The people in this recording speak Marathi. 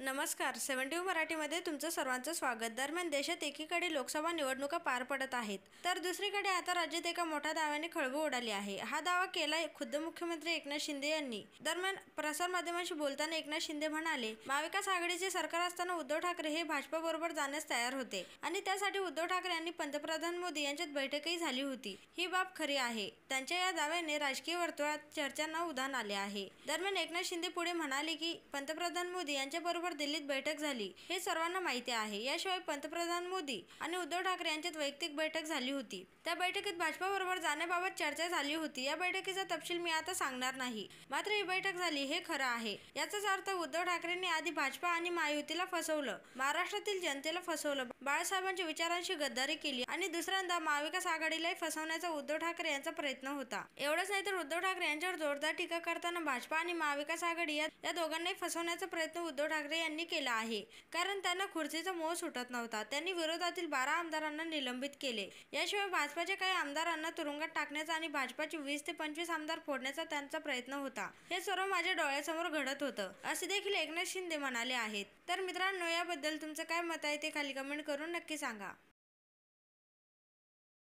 नमस्कार. 72 मराठीमध्ये तुमचं सर्वांचं स्वागत. दरम्यान देशात एकीकडे लोकसभा निवडणुका पार पडत आहेत, तर दुसरीकडे आता राज्यात एका मोठ्या दाव्याने खळबळ उडाली आहे. हा दावा केलाय खुद्द मुख्यमंत्री एकनाथ शिंदे यांनी. दरम्यान प्रसारमाध्यमांशी बोलताना एकनाथ शिंदे म्हणाले, महाविकास आघाडीचे सरकार असताना उद्धव ठाकरे हे भाजपबरोबर जाण्यास तयार होते आणि त्यासाठी उद्धव ठाकरे यांनी पंतप्रधान मोदी यांच्यात बैठकही झाली होती. ही बाब खरी आहे. त्यांच्या या दाव्याने राजकीय वर्तुळात चर्चांना उधाण आले आहे. दरम्यान एकनाथ शिंदे पुढे म्हणाले की पंतप्रधान मोदी यांच्याबरोबर दिल्लीत बैठक झाली हे सर्वांना माहिती आहे. याशिवाय पंतप्रधान मोदी आणि उद्धव ठाकरे यांच्यात वैयक्तिक बैठक झाली होती. त्या बैठकीत भाजपबरोबर जाण्याबाबत चर्चा झाली होती. या बैठकीचा तपशील मी आता सांगणार नाही, मात्र ही बैठक झाली हे खरं आहे. याचाच अर्थ उद्धव ठाकरेंनी आधी भाजपा आणि महायुतीला फसवलं, महाराष्ट्रातील जनतेला फसवलं, बाळासाहेबांच्या विचारांशी गद्दारी केली आणि दुसऱ्यांदा महाविकास आघाडीलाही फसवण्याचा उद्धव ठाकरे यांचा प्रयत्न होता. एवढंच नाही तर उद्धव ठाकरे यांच्यावर जोरदार टीका करताना भाजपा आणि महाविकास आघाडी या दोघांनाही फसवण्याचा प्रयत्न उद्धव ठाकरे यांनी केला आहे. कारण त्यांना खुर्चीचा मोह सुटत नव्हता. त्यांनी विरोधातील 12 आमदारांना निलंबित केले. याशिवाय भाजपाच्या काही आमदारांना तुरुंगात टाकण्याचा आणि भाजपाचे 20 ते 25 आमदार फोडण्याचा त्यांचा प्रयत्न होता. हे सर्व माझ्या डोळ्यासमोर घडत होतं, असे देखील एकनाथ शिंदे म्हणाले आहेत. तर मित्रांनो, याबद्दल तुमचं काय मत आहे ते खाली कमेंट करून नक्की सांगा.